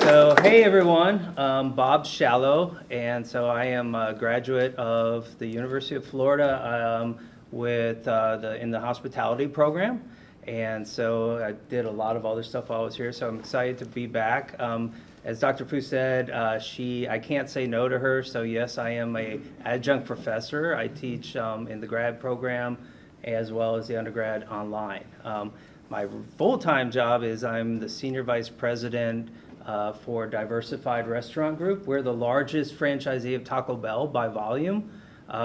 So, hey everyone, Bob Shallow, and so I am a graduate of the University of Florida with in the hospitality program, and so I did a lot of other stuff while I was here. So I'm excited to be back. As Dr. Fu said, I can't say no to her. So yes, I am a adjunct professor. I teach in the grad program as well as the undergrad online. My full-time job is I'm the senior vice president for Diversified Restaurant Group. We're the largest franchisee of Taco Bell by volume.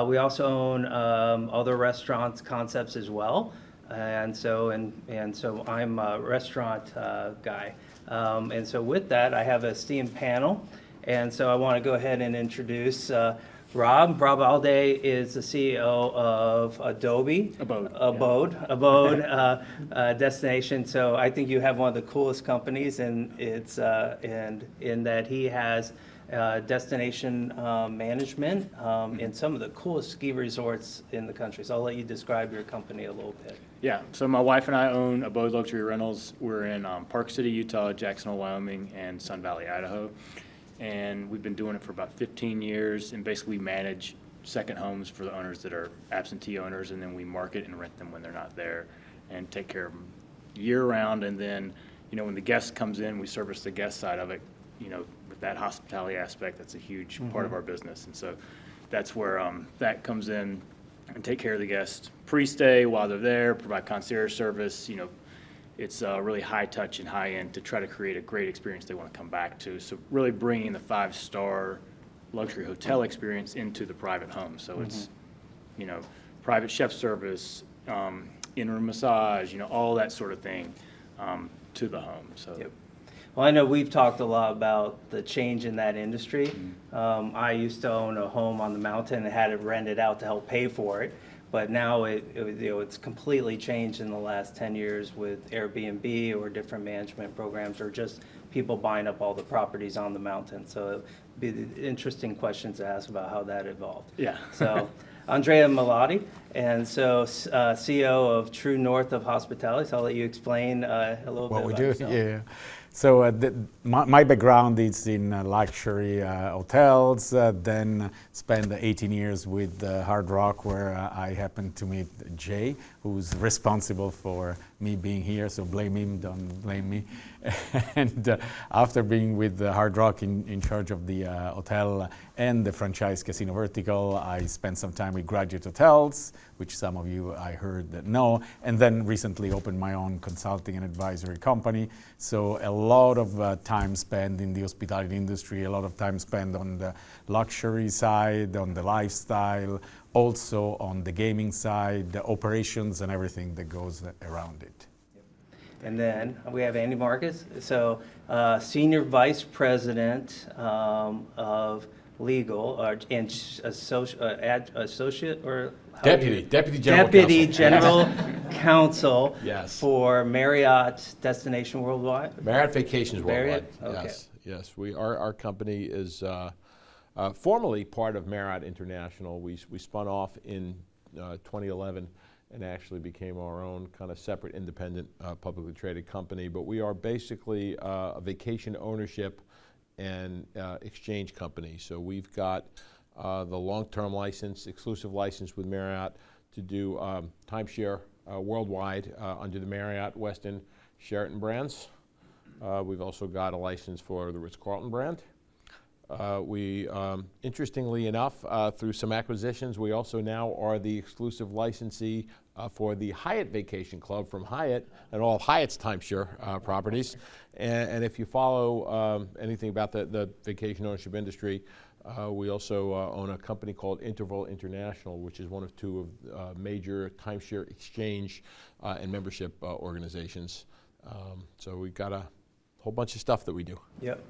We also own other restaurants concepts as well, and so I'm a restaurant guy. And so with that, I have an esteemed panel, and so I want to go ahead and introduce Rob. Rob Alday is the CEO of Abode Destination. So I think you have one of the coolest companies, and it's and in that he has destination management in some of the coolest ski resorts in the country. So I'll let you describe your company a little bit. Yeah, so my wife and I own Abode Luxury Rentals. We're in Park City, Utah, Jackson Hole, Wyoming, and Sun Valley, Idaho. And we've been doing it for about 15 years, and basically we manage second homes for the owners that are absentee owners, and then we market and rent them when they're not there and take care of them year round. And then, when the guest comes in, we service the guest side of it, with that hospitality aspect. That's a huge part of our business. And so that's where that comes in, and take care of the guest pre-stay while they're there, provide concierge service. It's really high touch and high end to try to create a great experience they want to come back to. So really bringing the 5-star luxury hotel experience into the private home. So it's, private chef service, in-room massage, all that sort of thing to the home. So. Yep. Well, I know we've talked a lot about the change in that industry. I used to own a home on the mountain and had it rented out to help pay for it. But now it's completely changed in the last 10 years with Airbnb or different management programs, or just people buying up all the properties on the mountain. So it'd be interesting questions to ask about how that evolved. Yeah. So Andrea Malati, and so CEO of True North of Hospitality. So I'll let you explain a little bit what we about do. yourself. Yeah. So my background is in luxury hotels, then spent 18 years with Hard Rock, where I happened to meet Jay, who's responsible for me being here, so blame him, don't blame me. And after being with Hard Rock in charge of the hotel and the franchise casino vertical, I spent some time with Graduate Hotels, which some of you I heard that know, and then recently opened my own consulting and advisory company. So a lot of time spent in the hospitality industry, a lot of time spent on the luxury side, on the lifestyle, also on the gaming side, the operations and everything that goes around it. And then we have Andy Marcus, so Senior Vice President of Legal and associate or Deputy General Counsel Yes. for Marriott Destination Worldwide. Marriott Vacations Worldwide. Marriott? Okay. Yes. Our company is formerly part of Marriott International. We spun off in 2011 and actually became our own kind of separate, independent, publicly traded company. But we are basically a vacation ownership and exchange company. So we've got the long-term license, exclusive license with Marriott to do timeshare worldwide under the Marriott, Westin, Sheraton brands. We've also got a license for the Ritz-Carlton brand. We, interestingly enough, through some acquisitions, we also now are the exclusive licensee for the Hyatt Vacation Club from Hyatt and all of Hyatt's timeshare properties. And if you follow anything about the vacation ownership industry, we also own a company called Interval International, which is one of two of major timeshare exchange and membership organizations. So we've got a whole bunch of stuff that we do. Yep.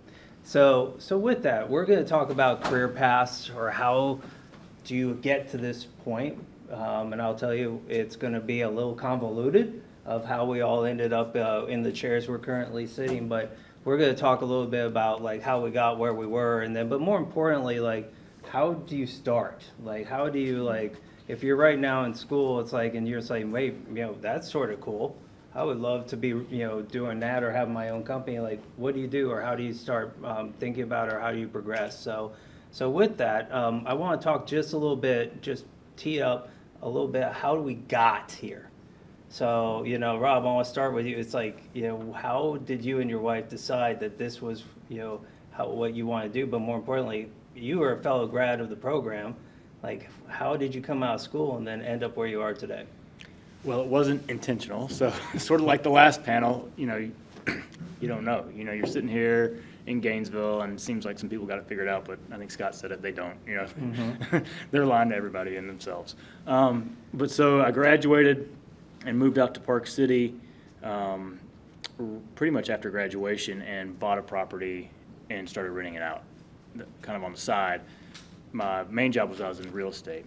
So with that, we're going to talk about career paths, or how do you get to this point. And I'll tell you, it's going to be a little convoluted of how we all ended up in the chairs we're currently sitting. But we're going to talk a little bit about like how we got where we were, and then, but more importantly, like how do you start? Like how do you, like if you're right now in school, it's like, and you're just like, wait, that's sort of cool. I would love to be, doing that or having my own company. Like, what do you do, or how do you start thinking about it, or how do you progress? So with that, I want to talk just a little bit, just tee up a little bit, how we got here. So, Rob, I want to start with you. It's like, how did you and your wife decide that this was, what you want to do? But more importantly, you were a fellow grad of the program. Like, how did you come out of school and then end up where you are today? Well, it wasn't intentional. So sort of like the last panel, you don't know. You're sitting here in Gainesville, and it seems like some people got it figured out, but I think Scott said it, they don't. They're lying to everybody and themselves. But so I graduated and moved out to Park City pretty much after graduation, and bought a property and started renting it out, kind of on the side. My main job was I was in real estate.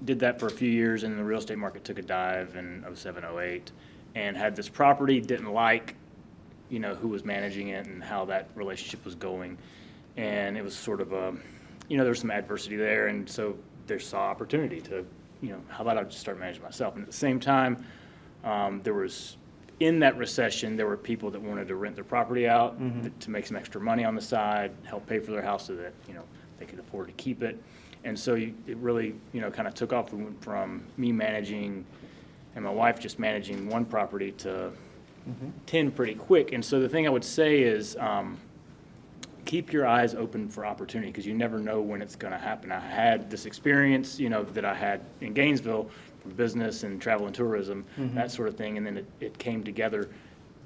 Did that for a few years, and the real estate market took a dive in 07, 08, and had this property, didn't like, who was managing it and how that relationship was going. And it was sort of there was some adversity there, and so there saw opportunity to, how about I just start managing myself? And at the same time, there was, in that recession, there were people that wanted to rent their property out to make some extra money on the side, help pay for their house so that, they could afford to keep it. And so it really, kind of took off. We went from me managing and my wife just managing one property to 10 pretty quick. And so the thing I would say is keep your eyes open for opportunity, because you never know when it's going to happen. I had this experience, that I had in Gainesville for business and travel and tourism, that sort of thing. And then it came together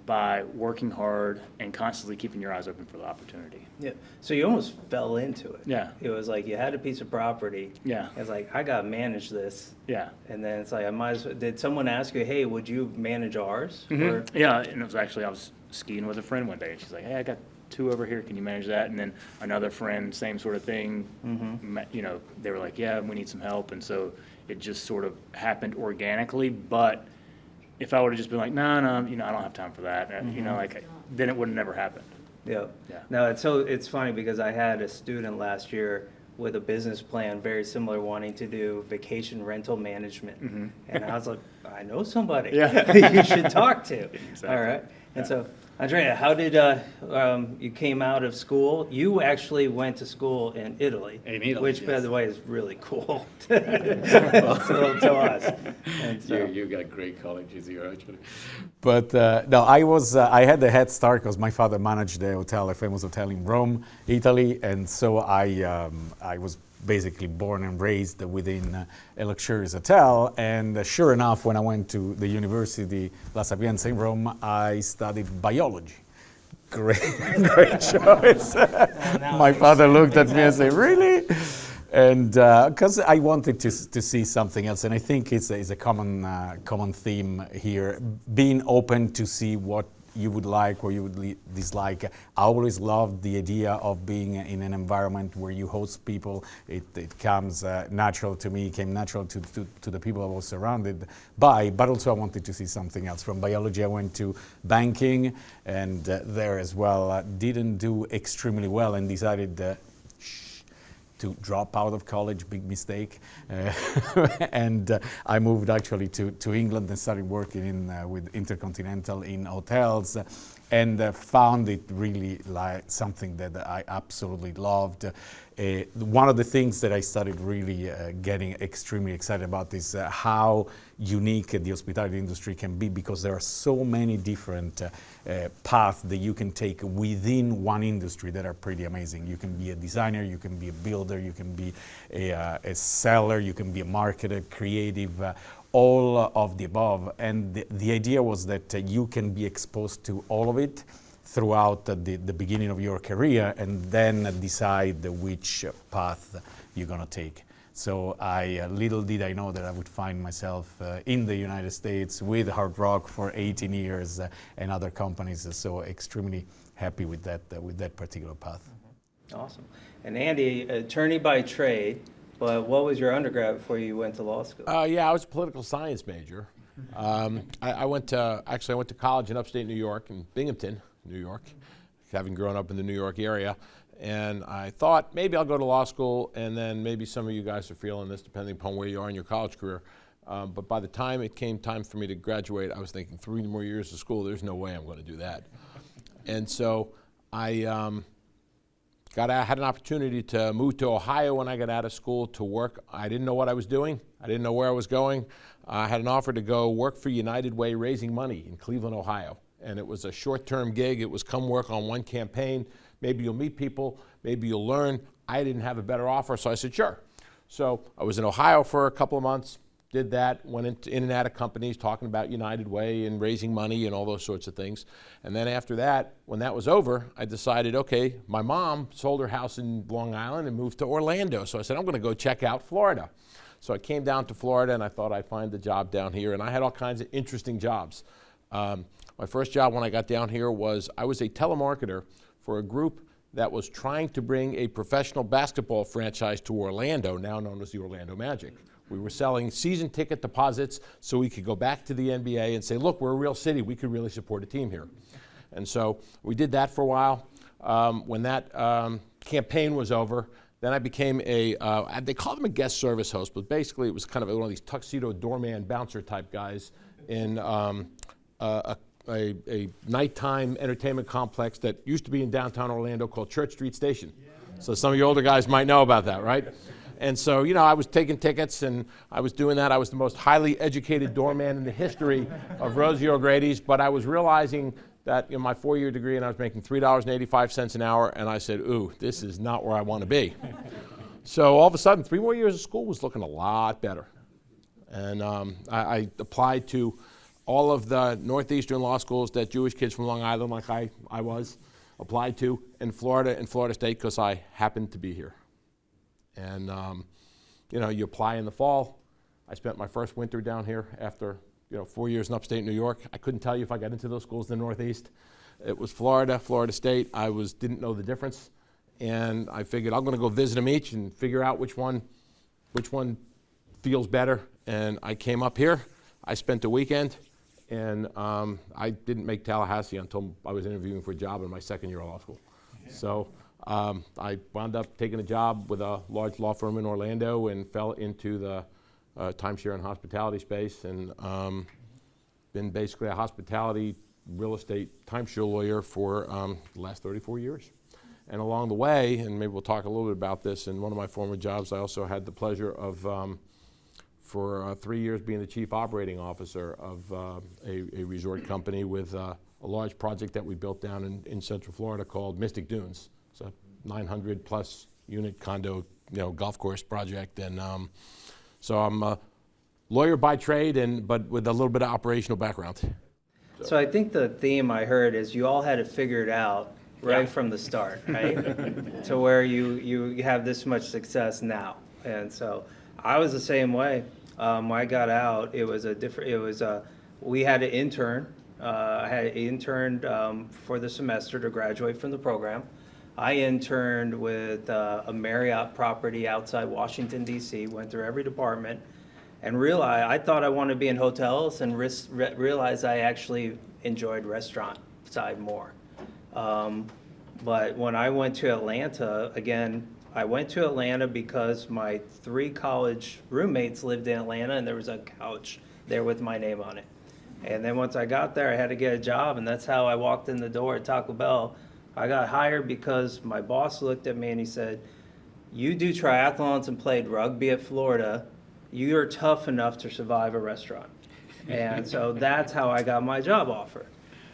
by working hard and constantly keeping your eyes open for the opportunity. Yeah. So you almost fell into it. Yeah. It was like you had a piece of property. Yeah. It's like, I got to manage this. Yeah. And then it's like, I might as well, did someone ask you, hey, would you manage ours? Or, Yeah, and it was actually, I was skiing with a friend one day, and she's like, hey, I got 2 over here, can you manage that? And then another friend, same sort of thing, they were like, yeah, we need some help. And so it just sort of happened organically. But if I would have just been like, no, I don't have time for that, then it would have never happened. yeah. Yeah. No, it's funny because I had a student last year with a business plan very similar, wanting to do vacation rental management. And I was like, I know somebody you should talk to. Exactly. All right. And so, Andrea, how did you came out of school? You actually went to school in Italy. In Italy, which, by yes. the way, is really cool to us. And so, You got great colleges here, actually. But no, I had a head start because my father managed the hotel, a famous hotel in Rome, Italy, and so I was basically born and raised within a luxurious hotel. And sure enough, when I went to the University La Sapienza in Rome, I studied biology. Great choice. My father looked at me and said, "Really?" And because I wanted to see something else, and I think it's a common theme here, being open to see what you would like or you would dislike. I always loved the idea of being in an environment where you host people. It comes natural to me, came natural to the people I was surrounded by, but also I wanted to see something else. From biology, I went to banking, and there as well didn't do extremely well and decided to drop out of college, big mistake. And I moved actually to England and started working with Intercontinental in hotels, and found it really like something that I absolutely loved. One of the things that I started really getting extremely excited about is how unique the hospitality industry can be, because there are so many different paths that you can take within one industry that are pretty amazing. You can be a designer, you can be a builder, you can be a seller, you can be a marketer, creative, all of the above. And the idea was that you can be exposed to all of it throughout the beginning of your career, and then decide which path you're going to take. So little did I know that I would find myself in the United States with Hard Rock for 18 years and other companies. So extremely happy with that particular path. awesome. And Andy, attorney by trade, but what was your undergrad before you went to law school? Yeah, I was a political science major. I went to college in upstate New York, in Binghamton, New York, having grown up in the New York area. And I thought maybe I'll go to law school, and then maybe some of you guys are feeling this, depending upon where you are in your college career. But by the time it came time for me to graduate, I was thinking 3 more years of school, there's no way I'm going to do that. And so I had an opportunity to move to Ohio when I got out of school to work. I didn't know what I was doing. I didn't know where I was going. I had an offer to go work for United Way raising money in Cleveland, Ohio. And it was a short-term gig. It was come work on one campaign. Maybe you'll meet people. Maybe you'll learn. I didn't have a better offer, so I said, sure. So I was in Ohio for a couple of months, did that, went in and out of companies talking about United Way and raising money and all those sorts of things. And then after that, when that was over, I decided, okay, my mom sold her house in Long Island and moved to Orlando. So I said, I'm going to go check out Florida. So I came down to Florida and I thought I'd find a job down here. And I had all kinds of interesting jobs. My first job when I got down here was I was a telemarketer for a group that was trying to bring a professional basketball franchise to Orlando, now known as the Orlando Magic. We were selling season ticket deposits so we could go back to the NBA and say, look, we're a real city. We could really support a team here. And so we did that for a while. When that campaign was over, then I became they called him a guest service host, but basically it was kind of one of these tuxedo doorman bouncer type guys in a nighttime entertainment complex that used to be in downtown Orlando called Church Street Station. So some of you older guys might know about that, right? And so, I was taking tickets and I was doing that. I was the most highly educated doorman in the history of Rosie O'Grady's, but I was realizing that in my 4-year degree and I was making $3.85 an hour, and I said, ooh, this is not where I want to be. So all of a sudden, 3 more years of school was looking a lot better. And I applied to all of the Northeastern law schools that Jewish kids from Long Island, like I was, applied to in Florida and Florida State because I happened to be here. And, you apply in the fall. I spent my first winter down here after, 4 years in upstate New York. I couldn't tell you if I got into those schools in the Northeast. It was Florida, Florida State. I didn't know the difference. And I figured I'm going to go visit them each and figure out which one feels better. And I came up here. I spent the weekend. And I didn't make Tallahassee until I was interviewing for a job in my second year of law school. Yeah. So I wound up taking a job with a large law firm in Orlando and fell into the timeshare and hospitality space, and been basically a hospitality real estate timeshare lawyer for the last 34 years. And along the way, and maybe we'll talk a little bit about this, in one of my former jobs I also had the pleasure of for 3 years being the chief operating officer of a resort company with a large project that we built down in Central Florida called Mystic Dunes. It's a 900 plus unit condo, golf course project. And so I'm a lawyer by trade, but with a little bit of operational background. So I think the theme I heard is you all had it figured out right from the start, right? To where you have this much success now. And so I was the same way. When I got out, we had an intern. I had interned for the semester to graduate from the program. I interned with a Marriott property outside Washington, D.C., went through every department, and I thought I wanted to be in hotels, and realized I actually enjoyed restaurant side more. But when I went to Atlanta, again, I went to Atlanta because my 3 college roommates lived in Atlanta, and there was a couch there with my name on it. And then once I got there, I had to get a job, and that's how I walked in the door at Taco Bell. I got hired because my boss looked at me and he said, you do triathlons and played rugby at Florida. You are tough enough to survive a restaurant. And so that's how I got my job offer.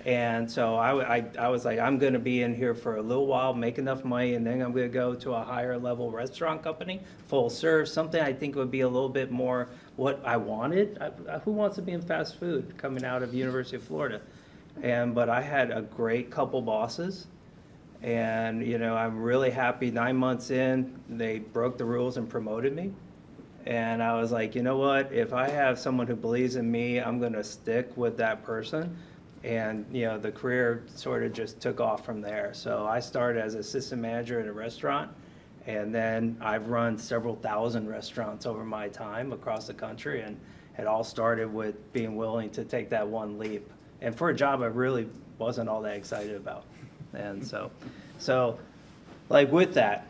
And so I was like, I'm going to be in here for a little while, make enough money, and then I'm going to go to a higher level restaurant company, full serve, something I think would be a little bit more what I wanted. Who wants to be in fast food coming out of University of Florida? But I had a great couple bosses, and I'm really happy. 9 months in, they broke the rules and promoted me. And I was like, you know what? If I have someone who believes in me, I'm going to stick with that person. And, the career sort of just took off from there. So I started as assistant manager in a restaurant, and then I've run several thousand restaurants over my time across the country, and it all started with being willing to take that one leap. And for a job I really wasn't all that excited about. And so like with that,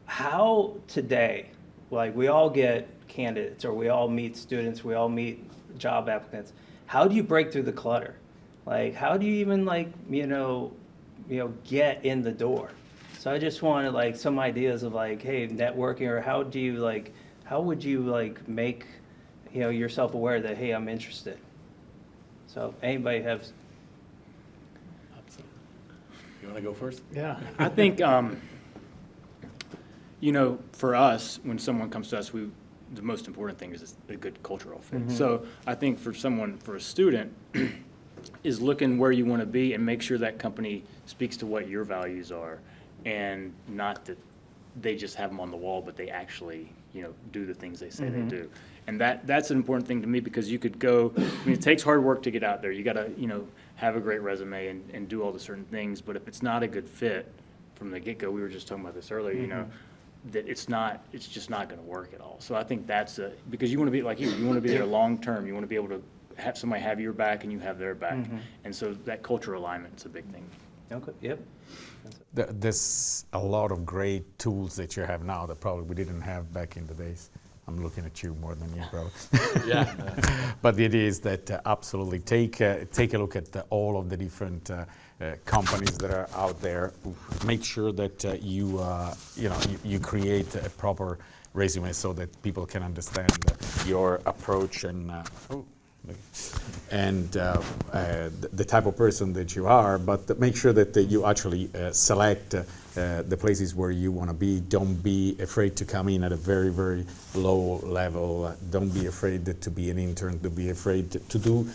how today, like we all get candidates, or we all meet students, we all meet job applicants. How do you break through the clutter? Like, how do you even like, get in the door? So I just wanted like some ideas of like, hey, networking, or how would you like make, yourself aware that, hey, I'm interested? So anybody have? You want to go first? Yeah, I think, for us, when someone comes to us, the most important thing is a good cultural fit. So I think for a student, is looking where you want to be and make sure that company speaks to what your values are, and not that they just have them on the wall, but they actually, do the things they say they do. And that's an important thing to me, because you could go, it takes hard work to get out there. You got to, have a great resume and do all the certain things. But if it's not a good fit from the get-go, we were just talking about this earlier, that it's just not going to work at all. So I think because you want to be like you want to be there long-term. You want to be able to have somebody have your back and you have their back. And so that cultural alignment is a big thing. Okay, yep. There's a lot of great tools that you have now that probably we didn't have back in the days. I'm looking at you more than you, probably. Yeah. But the idea is that absolutely take a look at all of the different companies that are out there. Make sure that you create a proper resume so that people can understand your approach and the type of person that you are. But make sure that you actually select the places where you want to be. Don't be afraid to come in at a very, very low level. Don't be afraid to be an intern. Don't be afraid to do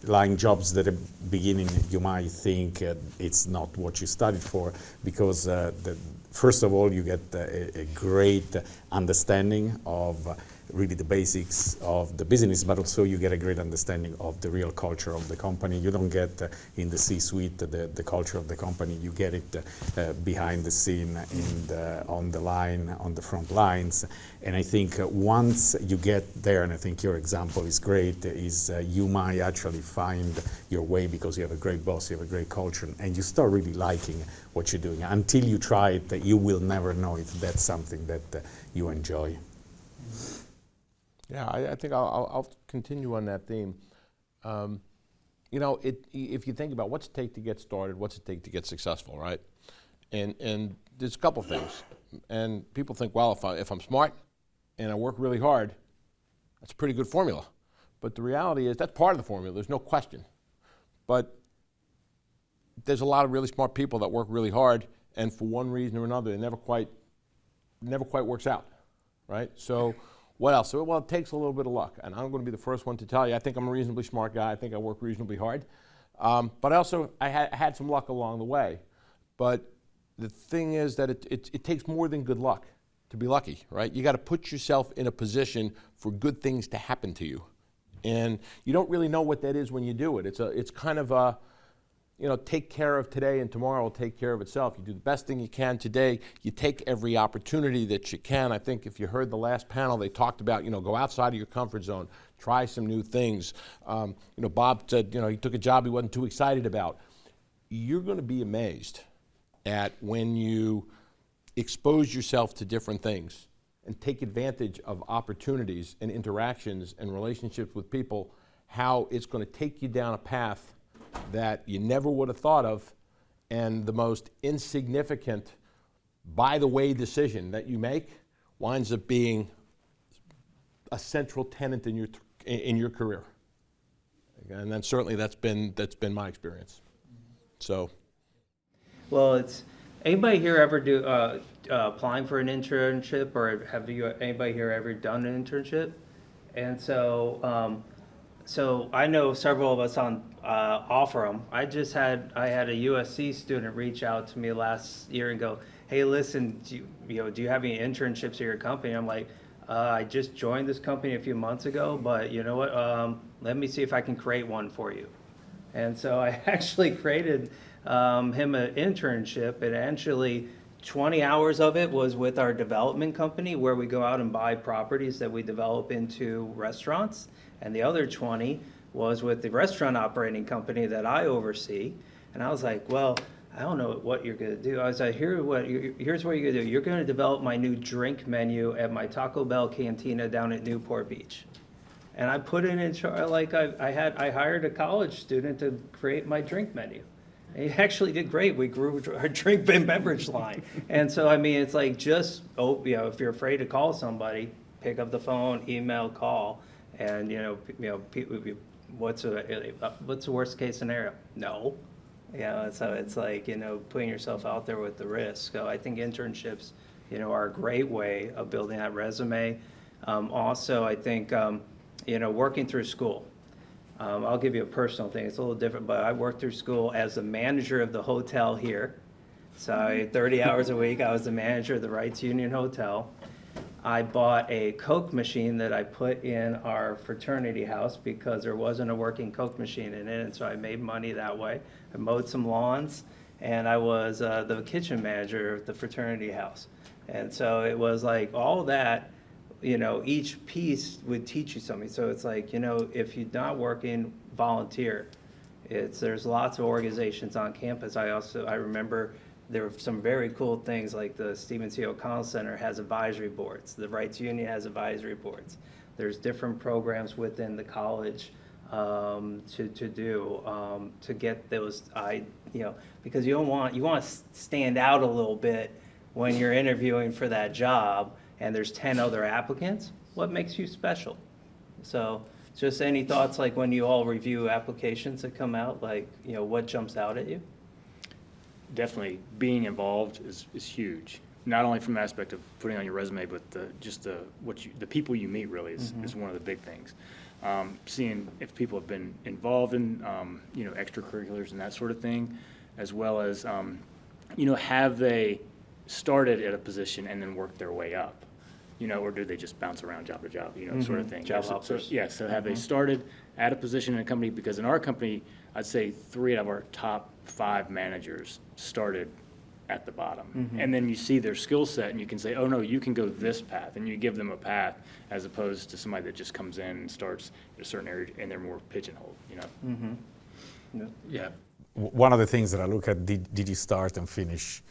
line jobs that at the beginning you might think it's not what you studied for, because first of all, you get a great understanding of really the basics of the business, but also you get a great understanding of the real culture of the company. You don't get in the C-suite the culture of the company. You get it behind the scene and on the line, on the front lines. And I think once you get there, and I think your example is great, is you might actually find your way because you have a great boss, you have a great culture, and you start really liking what you're doing. Until you try it, you will never know if that's something that you enjoy. Yeah, I think I'll continue on that theme. If you think about what's it take to get started, what's it take to get successful, right? And there's a couple things. And people think, well, if I'm smart and I work really hard, that's a pretty good formula. But the reality is that's part of the formula. There's no question. But there's a lot of really smart people that work really hard, and for one reason or another, it never quite works out, right? So. What else? Well, it takes a little bit of luck, and I'm going to be the first one to tell you, I think I'm a reasonably smart guy. I think I work reasonably hard. But I had some luck along the way. But the thing is that it takes more than good luck to be lucky, right? You got to put yourself in a position for good things to happen to you. And you don't really know what that is when you do it. It's kind of a, take care of today and tomorrow will take care of itself. You do the best thing you can today. You take every opportunity that you can. I think if you heard the last panel, they talked about, go outside of your comfort zone, try some new things. Bob said, he took a job he wasn't too excited about. You're going to be amazed at when you expose yourself to different things and take advantage of opportunities and interactions and relationships with people, how it's going to take you down a path that you never would have thought of, and the most insignificant by the way decision that you make winds up being a central tenet in your career. And then certainly that's been my experience. So, Well, it's anybody here ever do applying for an internship, or have anybody here ever done an internship? And so so I know several of us offer them. I had a USC student reach out to me last year and go, hey, listen, do you have any internships at your company? I'm like, I just joined this company a few months ago, but you know what? Let me see if I can create one for you. And so I actually created him an internship, and actually 20 hours of it was with our development company, where we go out and buy properties that we develop into restaurants. And the other 20 was with the restaurant operating company that I oversee. And I was like, well, I don't know what you're gonna do. I was like, here's what you're gonna do. You're gonna develop my new drink menu at my Taco Bell cantina down at Newport Beach. And I put it in charge, like I hired a college student to create my drink menu. And he actually did great. We grew our drink and beverage line. And so, I mean, it's like just, if you're afraid to call somebody, pick up the phone, email, call, and, what's the worst case scenario? No. So it's like, putting yourself out there with the risk. So I think internships, are a great way of building that resume. Also, I think, working through school. I'll give you a personal thing. It's a little different, but I worked through school as the manager of the hotel here. So 30 hours a week, I was the manager of the Wrights Union Hotel. I bought a Coke machine that I put in our fraternity house because there wasn't a working Coke machine in it, and so I made money that way. I mowed some lawns, and I was the kitchen manager of the fraternity house. And so it was like all that, each piece would teach you something. So it's like, if you're not working, volunteer. There's lots of organizations on campus. I remember there were some very cool things, like the Stephen C. O'Connell Center has advisory boards. The Wrights Union has advisory boards. There's different programs within the college to do to get those, because you want to stand out a little bit when you're interviewing for that job and there's 10 other applicants. What makes you special? So just any thoughts, like when you all review applications that come out, like, what jumps out at you? Definitely being involved is huge. Not only from the aspect of putting on your resume, but the people you meet really is one of the big things. Seeing if people have been involved in extracurriculars and that sort of thing, as well as have they started at a position and then worked their way up, or do they just bounce around job to job, sort of thing. Job So hoppers. so have they started at a position in a company? Because in our company, I'd say 3 out of our top 5 managers started at the bottom. And then you see their skill set and you can say, oh no, you can go this path, and you give them a path, as opposed to somebody that just comes in and starts in a certain area and they're more pigeonholed, Yeah. One of the things that I look at, did you start and finish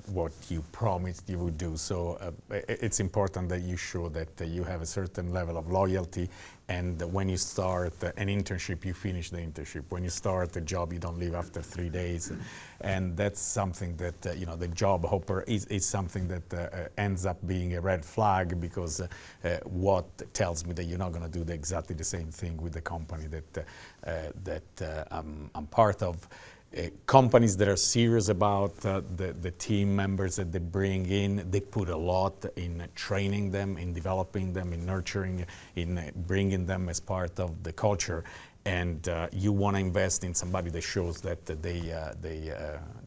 what you promised you would do? So it's important that you show that you have a certain level of loyalty, and when you start an internship, you finish the internship. When you start a job, you don't leave after 3 days. And that's something that, the job hopper is something that ends up being a red flag, because what tells me that you're not going to do exactly the same thing with the company that I'm part of. Companies that are serious about the team members that they bring in, they put a lot in training them, in developing them, in nurturing, in bringing them as part of the culture. And you want to invest in somebody that shows that they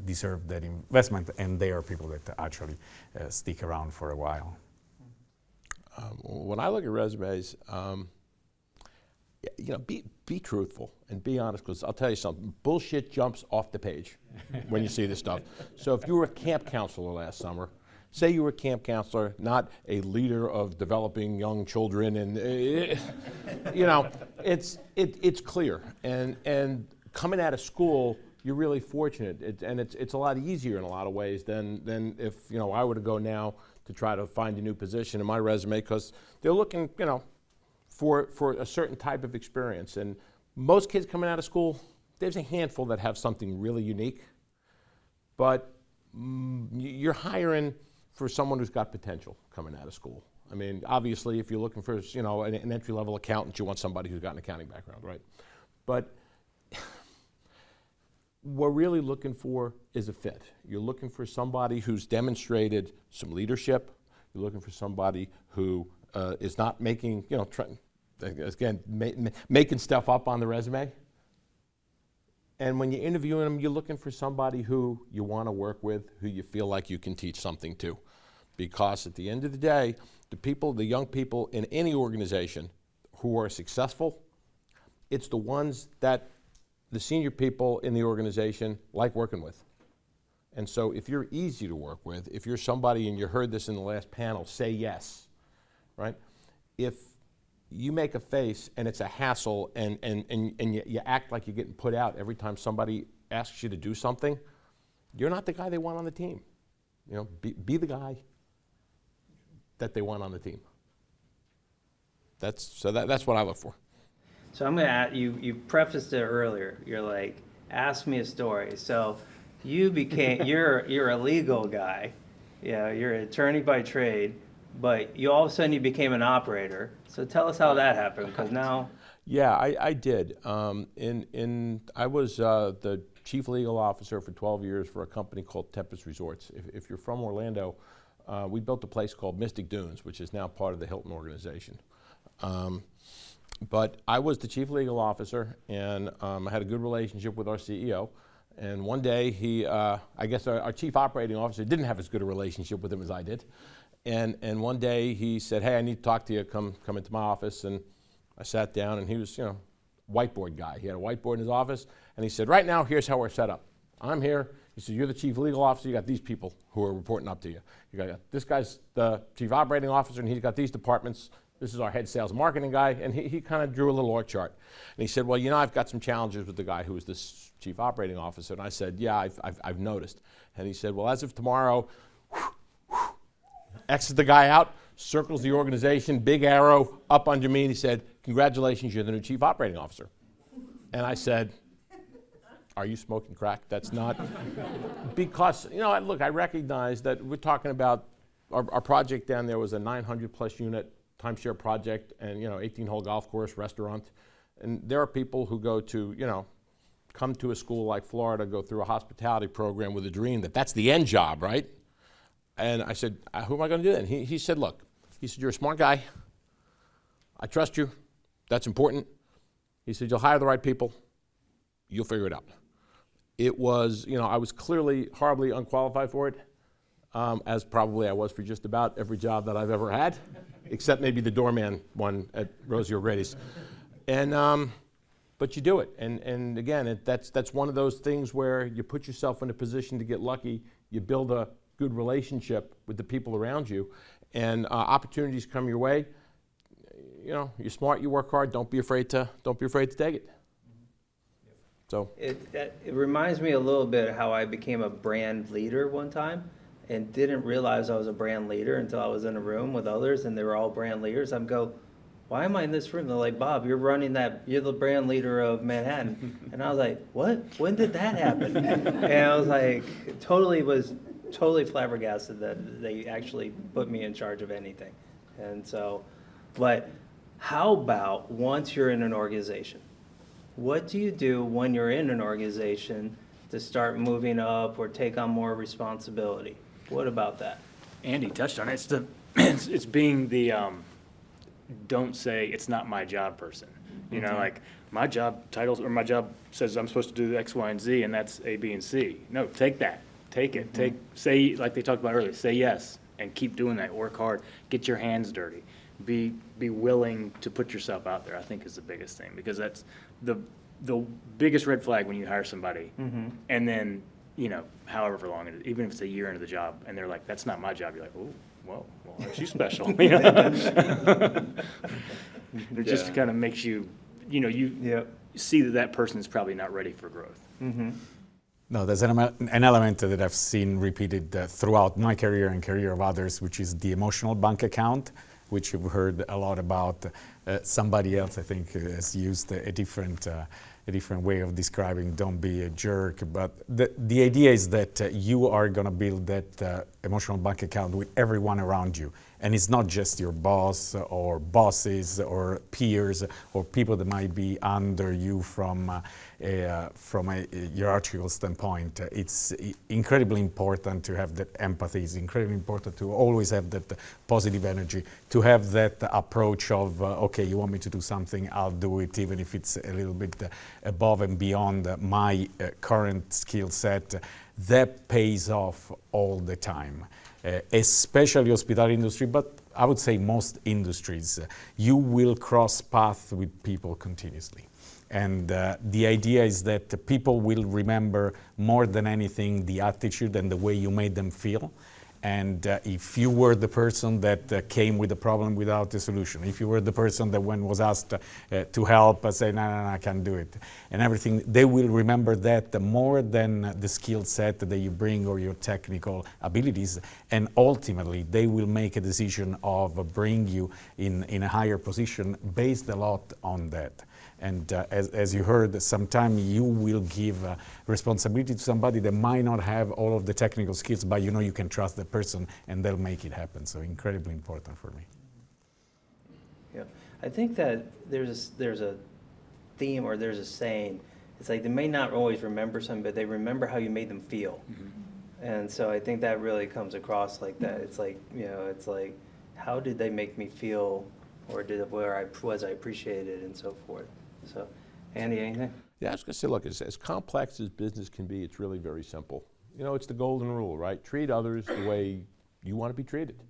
deserve that investment, and they are people that actually stick around for a while. When I look at resumes, be truthful and be honest, because I'll tell you something, bullshit jumps off the page when you see this stuff. So if you were a camp counselor last summer, say you were a camp counselor, not a leader of developing young children, and it's clear. And coming out of school, you're really fortunate, it's a lot easier in a lot of ways than if I were to go now to try to find a new position in my resume, because they're looking for a certain type of experience. And most kids coming out of school, there's a handful that have something really unique, but you're hiring for someone who's got potential coming out of school. I mean, obviously, if you're looking for an entry-level accountant, you want somebody who's got an accounting background, right? But what we're really looking for is a fit. You're looking for somebody who's demonstrated some leadership. You're looking for somebody who is not making, making stuff up on the resume. And when you're interviewing them, you're looking for somebody who you want to work with, who you feel like you can teach something to. Because at the end of the day, the young people in any organization who are successful, it's the ones that the senior people in the organization like working with. And so if you're easy to work with, if you're somebody, and you heard this in the last panel, say yes, right? If you make a face and it's a hassle, and you act like you're getting put out every time somebody asks you to do something, you're not the guy they want on the team. You know, be the guy that they want on the team. That's what I look for. So I'm gonna ask you. You prefaced it earlier. You're like, ask me a story. So you became you're a legal guy. Yeah, you're an attorney by trade, but you all of a sudden you became an operator. So tell us how that happened, because now. Yeah, I did. I was the chief legal officer for 12 years for a company called Tempest Resorts. If you're from Orlando, we built a place called Mystic Dunes, which is now part of the Hilton organization. But I was the chief legal officer, and I had a good relationship with our CEO. And one day, I guess our chief operating officer didn't have as good a relationship with him as I did. And one day he said, "Hey, I need to talk to you. Come into my office." And I sat down, and he was, whiteboard guy. He had a whiteboard in his office, and he said, "Right now, here's how we're set up. I'm here." He said, "You're the chief legal officer. You got these people who are reporting up to you. You got this guy's the chief operating officer, and he's got these departments. This is our head sales and marketing guy." And he kind of drew a little org chart. And he said, "Well, I've got some challenges with the guy who is this chief operating officer." And I said, "Yeah, I've noticed." And he said, "Well, as of tomorrow, X's the guy out, circles the organization, big arrow up under me." And he said, "Congratulations, you're the new chief operating officer." And I said, "Are you smoking crack?" That's not, because, look, I recognize that we're talking about our project down there was a 900 plus unit timeshare project, and 18-hole golf course, restaurant. And there are people who go to, come to a school like Florida, go through a hospitality program with a dream that that's the end job, right? And I said, "Who am I going to do that?" And he said, "Look," he said, "you're a smart guy. I trust you. That's important." He said, "You'll hire the right people. You'll figure it out." It was, I was clearly horribly unqualified for it, as probably I was for just about every job that I've ever had, except maybe the doorman one at Rosie O'Grady's. And, but you do it. And again, that's one of those things where you put yourself in a position to get lucky. You build a good relationship with the people around you, and opportunities come your way. You're smart, you work hard, don't be afraid to take it. So It reminds me a little bit how I became a brand leader one time and didn't realize I was a brand leader until I was in a room with others and they were all brand leaders. I'm go, why am I in this room? They're like, "Bob, you're the brand leader of Manhattan." And I was like, what? When did that happen? And I was like, totally flabbergasted that they actually put me in charge of anything. And so, but how about once you're in an organization? What do you do when you're in an organization to start moving up or take on more responsibility? What about that? Andy touched on it. It's being the don't say it's not my job person. Like my job titles or my job says I'm supposed to do X, Y, and Z, and that's A, B, and C. No, take that. Take it. Say, like they talked about earlier, say yes and keep doing that. Work hard. Get your hands dirty. Be willing to put yourself out there, I think, is the biggest thing, because that's the biggest red flag when you hire somebody. And then, however long it is, even if it's a year into the job, and they're like, "That's not my job," you're like, "Oh, well, aren't you special?" It just kind of makes you, you see that person is probably not ready for growth. No, there's an element that I've seen repeated throughout my career and career of others, which is the emotional bank account, which you've heard a lot about. Somebody else, I think, has used a different way of describing "don't be a jerk." But the idea is that you are going to build that emotional bank account with everyone around you. And it's not just your boss or bosses or peers or people that might be under you from a hierarchical standpoint. It's incredibly important to have that empathy. It's incredibly important to always have that positive energy, to have that approach of, okay, you want me to do something, I'll do it, even if it's a little bit above and beyond my current skill set. That pays off all the time. Especially hospitality industry, but I would say most industries, you will cross paths with people continuously. And the idea is that people will remember more than anything the attitude and the way you made them feel. And if you were the person that came with the problem without the solution, if you were the person that when was asked to help, say, no, I can't do it, and everything, they will remember that more than the skill set that you bring or your technical abilities, and ultimately they will make a decision of bring you in a higher position based a lot on that. And as you heard, sometimes you will give responsibility to somebody that might not have all of the technical skills, but you know you can trust the person and they'll make it happen. So incredibly important for me. Yeah, I think that there's a theme or there's a saying. It's like they may not always remember something, but they remember how you made them feel. And so I think that really comes across like that. It's like, it's like, how did they make me feel, or was I appreciated, and so forth. So, Andy, anything? Yeah, I was going to say, look, as complex as business can be, it's really very simple. It's the golden rule, right? Treat others the way you want to be treated.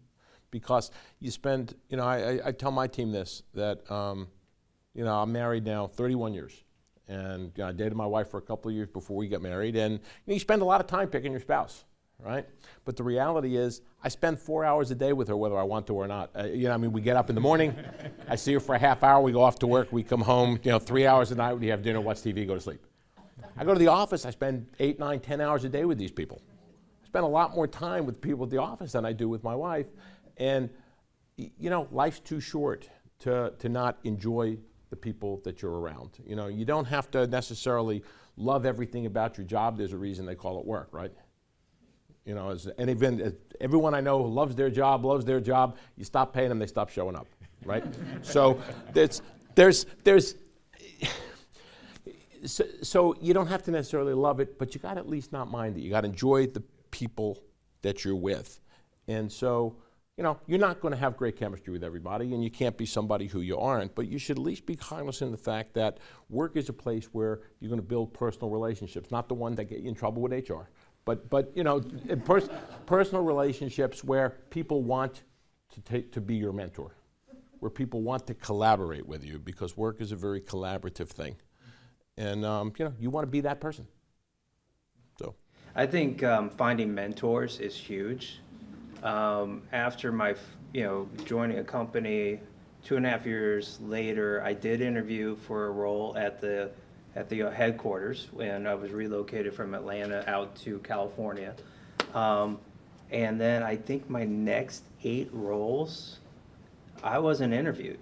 Because you spend, I tell my team this, that, I'm married now 31 years. And I dated my wife for a couple of years before we got married. And you spend a lot of time picking your spouse, right? But the reality is, I spend 4 hours a day with her, whether I want to or not. We get up in the morning, I see her for a half hour, we go off to work, we come home, 3 hours a night, we have dinner, watch TV, go to sleep. I go to the office, I spend 8, 9, 10 hours a day with these people. I spend a lot more time with people at the office than I do with my wife. And, life's too short to not enjoy the people that you're around. You don't have to necessarily love everything about your job. There's a reason they call it work, right? Everyone I know who loves their job, you stop paying them, they stop showing up, right? So so you don't have to necessarily love it, but you got to at least not mind it. You got to enjoy the people that you're with. And so, you're not going to have great chemistry with everybody, and you can't be somebody who you aren't, but you should at least be cognizant of the fact that work is a place where you're going to build personal relationships, not the one that get you in trouble with HR. But personal relationships where people want to be your mentor, where people want to collaborate with you, because work is a very collaborative thing. And, you want to be that person. So I think finding mentors is huge. After my, joining a company 2.5 years later, I did interview for a role at the headquarters when I was relocated from Atlanta out to California. And then I think my next 8 roles, I wasn't interviewed.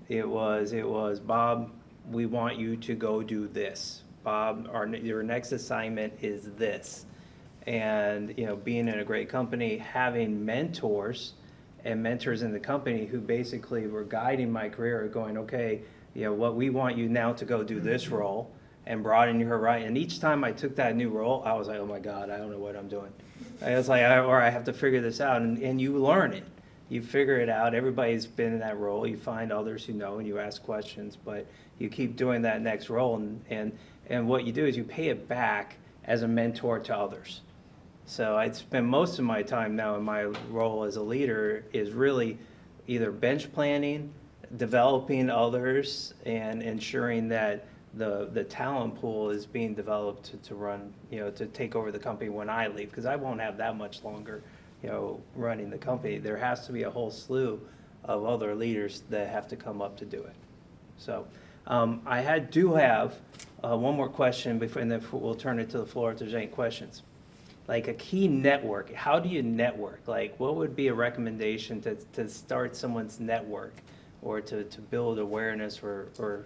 It was, Bob, we want you to go do this. Bob, your next assignment is this. And, being in a great company, having mentors in the company who basically were guiding my career, going, okay, what we want you now to go do this role, and brought in her right. And each time I took that new role, I was like, oh my God, I don't know what I'm doing. I was like, I have to figure this out. And you learn it. You figure it out. Everybody's been in that role. You find others who know and you ask questions, but you keep doing that next role. And what you do is you pay it back as a mentor to others. So I'd spend most of my time now in my role as a leader is really either bench planning, developing others, and ensuring that the talent pool is being developed to run, to take over the company when I leave, because I won't have that much longer, running the company. There has to be a whole slew of other leaders that have to come up to do it. So I do have one more question before, and then we'll turn it to the floor if there's any questions. Like a key network, how do you network? Like, what would be a recommendation to start someone's network, or to build awareness or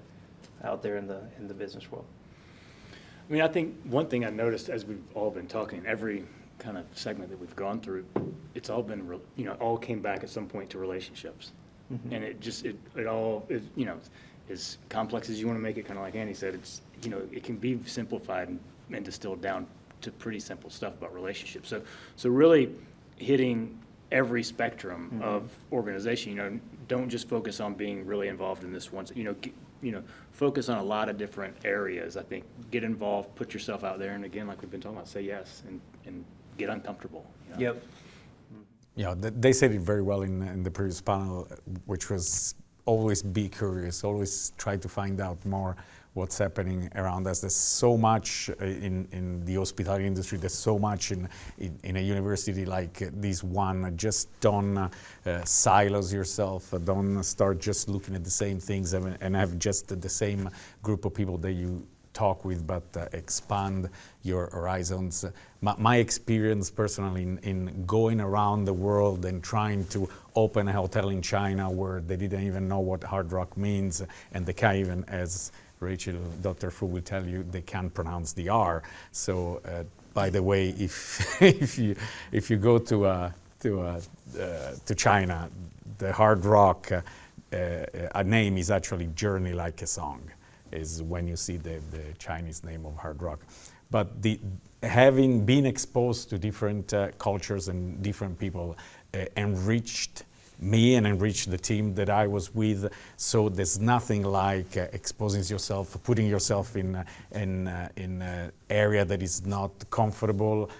out there in the business world? I think one thing I noticed as we've all been talking, every kind of segment that we've gone through, it's all been, all came back at some point to relationships. Mm-hmm. And it all, as complex as you want to make it, kind of like Andy said, it's, it can be simplified and distilled down to pretty simple stuff about relationships. So really hitting every spectrum mm-hmm. of organization, don't just focus on being really involved in this one, focus on a lot of different areas. I think get involved, put yourself out there, and again, like we've been talking about, say yes and get uncomfortable. Yep. They said it very well in the previous panel, which was always be curious, always try to find out more what's happening around us. There's so much in the hospitality industry, there's so much in a university like this one. Just don't silos yourself, don't start just looking at the same things and have just the same group of people that you talk with, but expand your horizons. My experience personally in going around the world and trying to open a hotel in China where they didn't even know what Hard Rock means, and they can't even, as Rachel, Dr. Fu will tell you, they can't pronounce the R. So, by the way, if you go to China, the Hard Rock a name is actually Journey Like a Song, is when you see the Chinese name of Hard Rock. But having been exposed to different cultures and different people enriched me and enriched the team that I was with. So there's nothing like exposing yourself, putting yourself in an area that is not comfortable.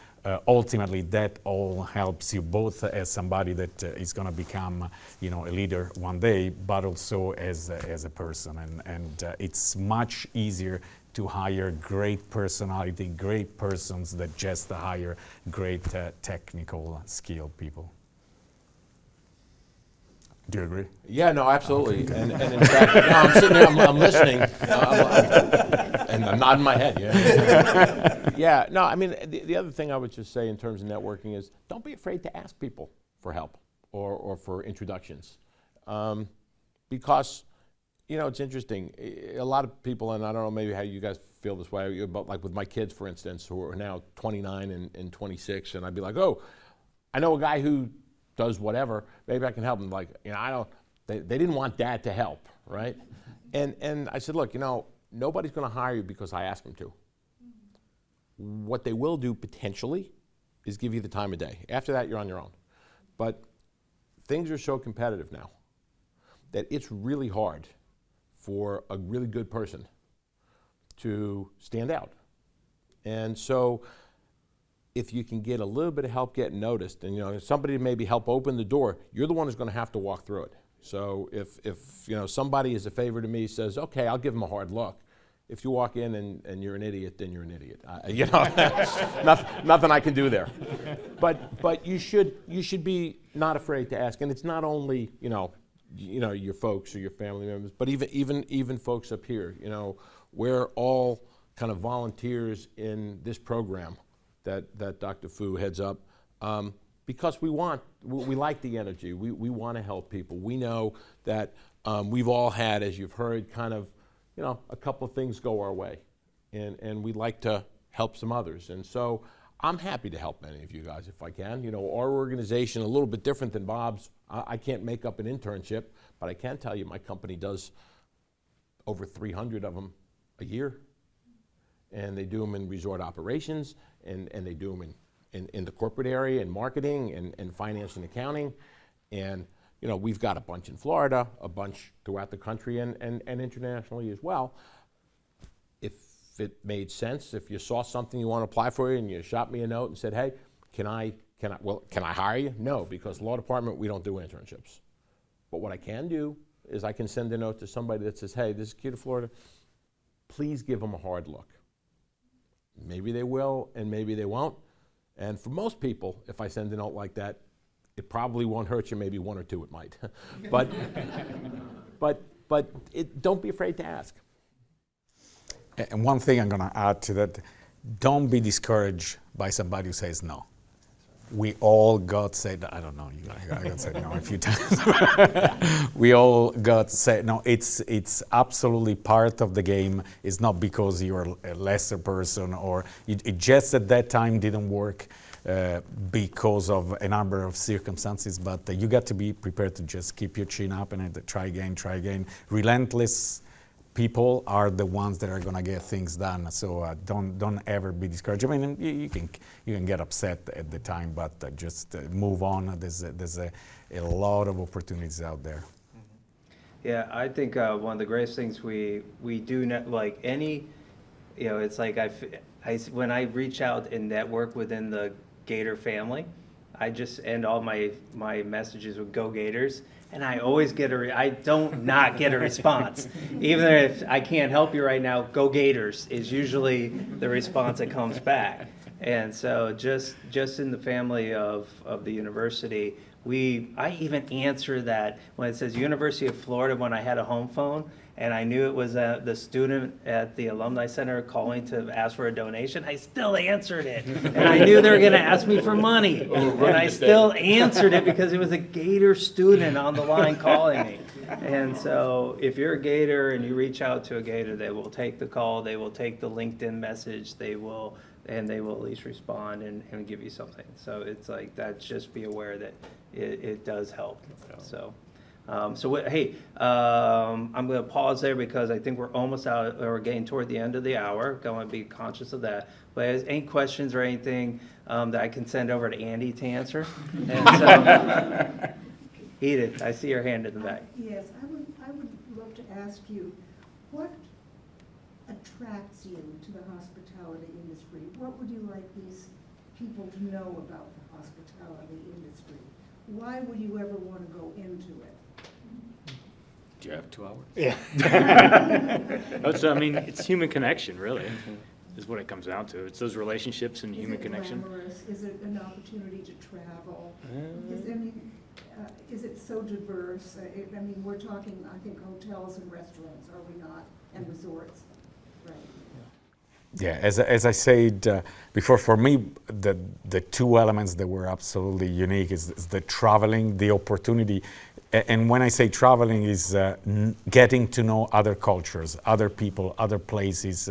Ultimately, that all helps you both as somebody that is going to become, a leader one day, but also as a person. And it's much easier to hire great personality, great persons than just to hire great technical skilled people. Do you agree? Yeah, no, absolutely. And in fact, no, I'm sitting there, I'm listening, and I'm nodding my head. Yeah, no, I mean, the other thing I would just say in terms of networking is don't be afraid to ask people for help or for introductions. Because, it's interesting. A lot of people, and I don't know maybe how you guys feel this way, but like with my kids, for instance, who are now 29 and 26, and I'd be like, oh, I know a guy who does whatever, maybe I can help them. Like, they didn't want dad to help, right? And I said, look, nobody's going to hire you because I ask them to. What they will do potentially is give you the time of day. After that, you're on your own. But things are so competitive now that it's really hard for a really good person to stand out. And so if you can get a little bit of help getting noticed, and somebody to maybe help open the door, you're the one who's going to have to walk through it. So if somebody is a favor to me, says, okay, I'll give them a hard look. If you walk in and you're an idiot, then you're an idiot. Nothing I can do there. But you should be not afraid to ask, and it's not only your folks or your family members, but even folks up here. We're all kind of volunteers in this program that Dr. Fu heads up, because we like the energy. We want to help people. We know that we've all had, as you've heard, kind of, a couple of things go our way, and we'd like to help some others. And so I'm happy to help any of you guys if I can. Our organization, a little bit different than Bob's. I can't make up an internship, but I can tell you my company does over 300 of them a year. And they do them in resort operations, and they do them in the corporate area, in marketing, and finance and accounting. And we've got a bunch in Florida, a bunch throughout the country, and internationally as well. If it made sense, if you saw something you want to apply for, and you shot me a note and said, hey, can I hire you? No, because law department, we don't do internships. But what I can do is I can send a note to somebody that says, hey, this is Key to Florida. Please give them a hard look. Maybe they will, and maybe they won't. And for most people, if I send a note like that, it probably won't hurt you. Maybe one or two it might. but don't be afraid to ask. And one thing I'm going to add to that, don't be discouraged by somebody who says no. We all got said, I don't know, I got said no a few times. We all got said no. It's absolutely part of the game. It's not because you're a lesser person or it just at that time didn't work because of a number of circumstances, but you got to be prepared to just keep your chin up and try again. Relentless people are the ones that are going to get things done. So don't ever be discouraged. I mean, you can get upset at the time, but just move on. There's a lot of opportunities out there. Yeah, I think one of the greatest things we do, like any, it's like when I reach out and network within the Gator family, I just end all my messages with Go Gators. and I always get I don't not get a response. Even if I can't help you right now, go Gators is usually the response that comes back. And so just in the family of the university, I even answer that when it says University of Florida when I had a home phone, and I knew it was the student at the Alumni Center calling to ask for a donation, I still answered it. And I knew they were going to ask me for money. And I still answered it because it was a Gator student on the line calling me. And so if you're a Gator and you reach out to a Gator, they will take the call, they will take the LinkedIn message, they will at least respond and give you something. So it's like, that's just be aware that it does help, so. I'm going to pause there because I think we're almost out, or we're getting toward the end of the hour. Going to be conscious of that. But any questions or anything that I can send over to Andy to answer? And so, Edith, I see your hand in the back. Yes, I would love to ask you, what attracts you to the hospitality industry? What would you like these people to know about the hospitality industry? Why would you ever want to go into it? Do you have 2 hours? Yeah. I mean, it's human connection, really, is what it comes down to. It's those relationships and human connection. Is it glamorous? Is it an opportunity to travel? Is it so diverse? I mean, we're talking, I think, hotels and restaurants, are we not? And resorts, right? Yeah, as I said before, for me, the two elements that were absolutely unique is the traveling, the opportunity. And when I say traveling, is getting to know other cultures, other people, other places,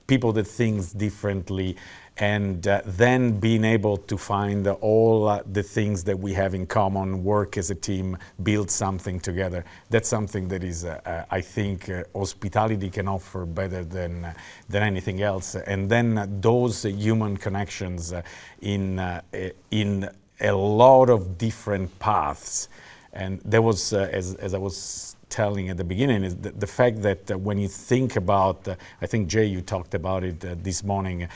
people that think differently, and then being able to find all the things that we have in common, work as a team, build something together. That's something that is, I think, hospitality can offer better than anything else. And then those human connections in a lot of different paths. And there was, as I was telling at the beginning, is the fact that when you think about, I think Jay, you talked about it this morning,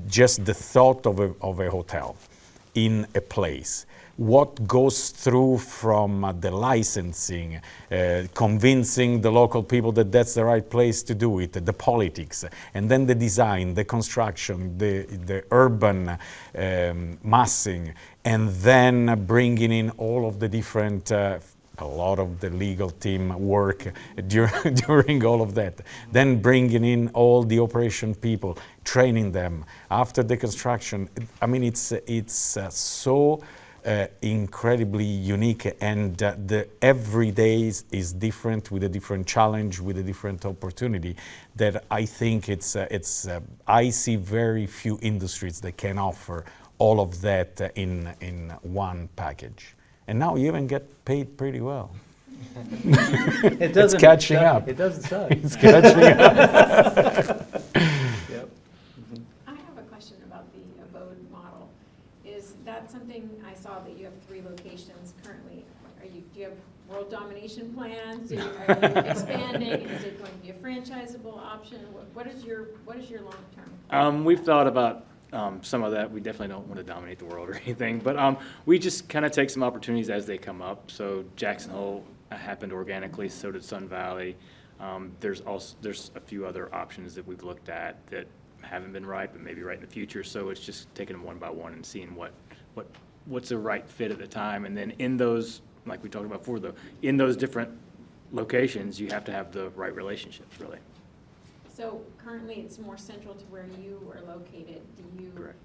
just the thought of a hotel in a place, what goes through from the licensing, convincing the local people that that's the right place to do it, the politics, and then the design, the construction, the urban massing, and then bringing in all of the different, a lot of the legal team work during all of that. Then bringing in all the operation people, training them after the construction. I mean, it's so incredibly unique, and every day is different, with a different challenge, with a different opportunity, that I think I see very few industries that can offer all of that in one package. And now you even get paid pretty well. It doesn't, it's catching up. It doesn't suck. It's catching up. Yep. I have a question about the abode model. Is that something, I saw that you have 3 locations currently. Do you have world domination plans? Are you expanding? Is it going to be a franchisable option? What is your long-term? We've thought about some of that. We definitely don't want to dominate the world or anything, but we just kind of take some opportunities as they come up. So Jackson Hole happened organically, so did Sun Valley. There's a few other options that we've looked at that haven't been right, but maybe right in the future. So it's just taking them one by one and seeing what's the right fit at the time. And then in those, like we talked about before, in those different locations, you have to have the right relationships, really. So currently, it's more central to where you are located. Correct.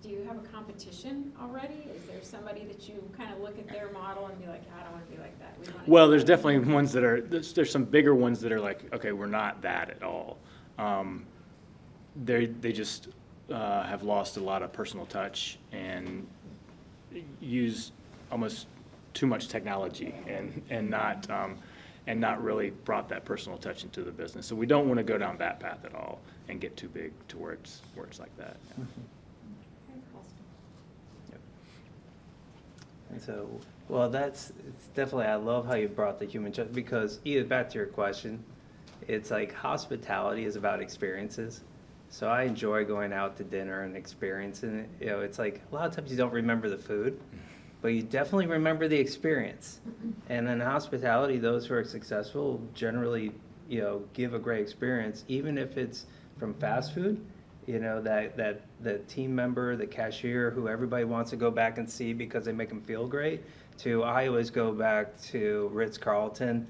Do you have a competition already? Is there somebody that you kind of look at their model and be like, I don't want to be like that? Well, there's definitely ones that are, there's some bigger ones that are like, okay, we're not that at all. They just have lost a lot of personal touch and use almost too much technology and not really brought that personal touch into the business. So we don't want to go down that path at all and get too big to where it's like that. Yeah. And so, well, it's definitely, I love how you brought the human touch, because either back to your question, it's like hospitality is about experiences. So I enjoy going out to dinner and experiencing it. You know, it's like a lot of times you don't remember the food, but you definitely remember the experience. And in hospitality, those who are successful generally, give a great experience, even if it's from fast food. That the team member, the cashier, who everybody wants to go back and see because they make them feel great, to I always go back to Ritz-Carlton,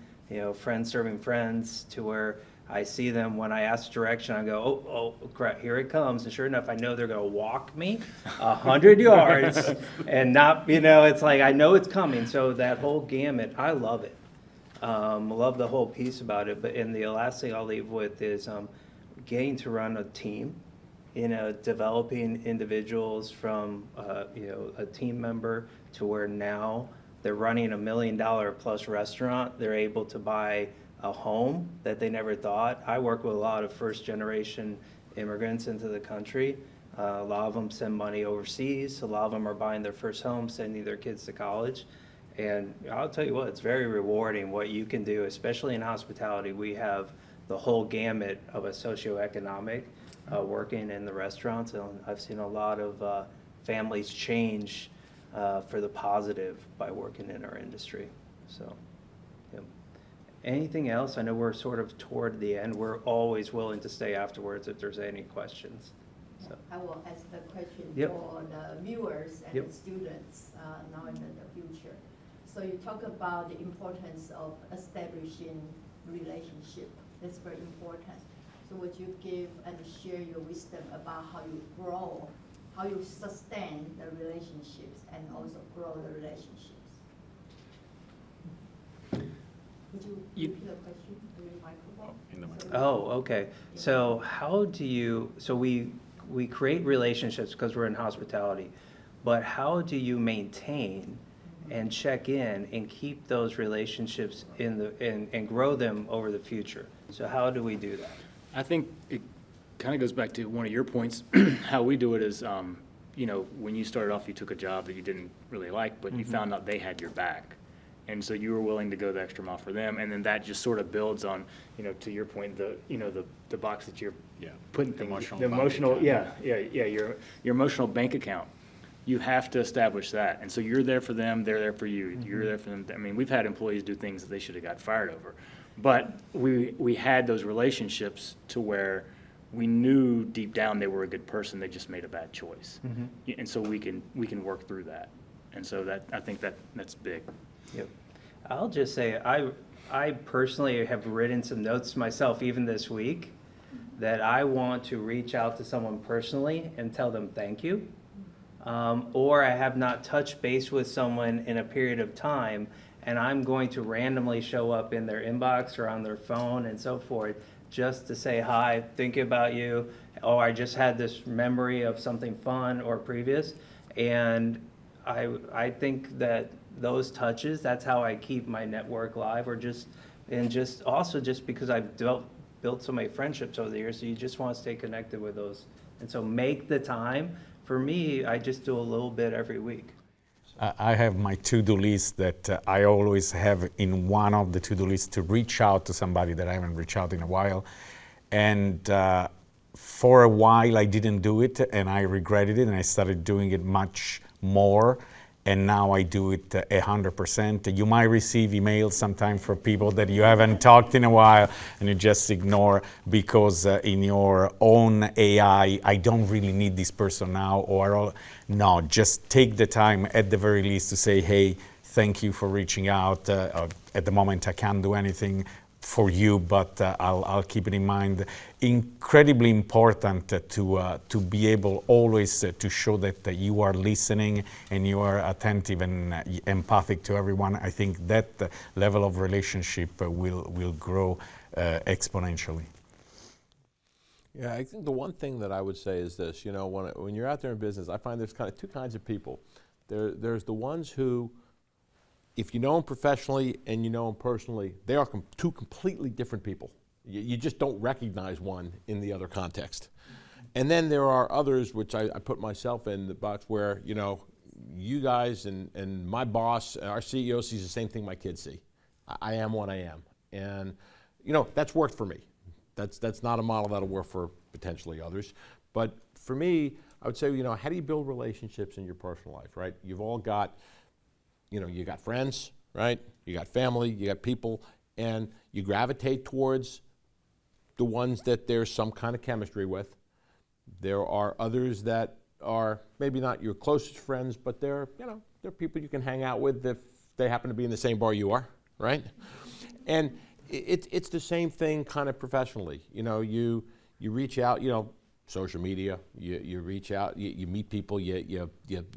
friends serving friends, to where I see them when I ask direction, I go, oh, crap, here it comes. And sure enough, I know they're going to walk me 100 yards and not, it's like, I know it's coming. So that whole gamut, I love it. Love the whole piece about it. And the last thing I'll leave with is getting to run a team, developing individuals from, a team member to where now they're running $1 million plus restaurant. They're able to buy a home that they never thought. I work with a lot of first generation immigrants into the country. A lot of them send money overseas. A lot of them are buying their first home, sending their kids to college. And I'll tell you what, it's very rewarding what you can do, especially in hospitality. We have the whole gamut of a socioeconomic working in the restaurants. And I've seen a lot of families change for the positive by working in our industry. So, yeah. Anything else? I know we're sort of toward the end. We're always willing to stay afterwards if there's any questions. So. I will ask the question Yep. for the viewers and Yep. the students now and in the future. So you talk about the importance of establishing relationship. That's very important. So would you give and share your wisdom about how you grow, how you sustain the relationships and also grow the relationships? Would you repeat the question to your microphone? in the So- Oh, okay. So how do you, so we create relationships because we're in hospitality, but how do you maintain and check in and keep those relationships and grow them over the future? So how do we do that? I think it kind of goes back to one of your points. How we do it is, when you started off, you took a job that you didn't really like, but you found out they had your back. And so you were willing to go the extra mile for them, and then that just sort of builds on, to your point, the box that you're Yeah. putting The things, emotional the bank emotional, account. your emotional bank account. You have to establish that, and so you're there for them, they're there for you, you're there for them. I mean, we've had employees do things that they should have got fired over, but we had those relationships to where we knew deep down they were a good person, they just made a bad choice. And so we can work through that, and so I think that's big. Yep. I'll just say, I personally have written some notes to myself even this week that I want to reach out to someone personally and tell them thank you. Or I have not touched base with someone in a period of time, and I'm going to randomly show up in their inbox or on their phone and so forth, just to say hi, thinking about you, or I just had this memory of something fun or previous. And I think that those touches, that's how I keep my network live, also just because I've built so many friendships over the years, so you just want to stay connected with those. And so make the time. For me, I just do a little bit every week. I have my to-do list that I always have in one of the to-do lists to reach out to somebody that I haven't reached out in a while. And for a while I didn't do it, and I regretted it, and I started doing it much more. And now I do it 100%. You might receive emails sometimes from people that you haven't talked in a while, and you just ignore because in your own AI, I don't really need this person now, no, just take the time at the very least to say, hey, thank you for reaching out. At the moment, I can't do anything for you, but I'll keep it in mind. Incredibly important to be able always to show that you are listening and you are attentive and empathic to everyone. I think that level of relationship will grow exponentially. Yeah, I think the one thing that I would say is this, when you're out there in business, I find there's kind of two kinds of people. There's the ones who, if you know them professionally and you know them personally, they are two completely different people. You just don't recognize one in the other context. And then there are others, which I put myself in the box, where, you guys and my boss, our CEO sees the same thing my kids see. I am what I am. And, that's worked for me. That's not a model that'll work for potentially others. But for me, I would say, how do you build relationships in your personal life, right? You've all got you got friends, right? You got family, you got people, and you gravitate towards the ones that there's some kind of chemistry with. There are others that are maybe not your closest friends, but they're people you can hang out with if they happen to be in the same bar you are, right? And it's the same thing kind of professionally. You reach out, social media, you reach out, you meet people, you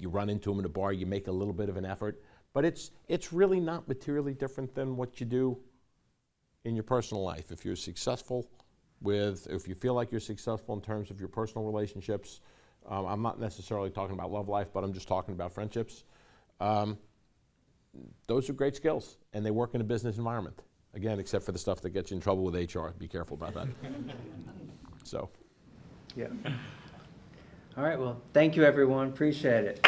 run into them in a bar, you make a little bit of an effort, but it's really not materially different than what you do in your personal life. If you're successful if you feel like you're successful in terms of your personal relationships, I'm not necessarily talking about love life, but I'm just talking about friendships. Those are great skills, and they work in a business environment. Again, except for the stuff that gets you in trouble with HR. Be careful about that. So. Yeah. All right, well, thank you, everyone. Appreciate it.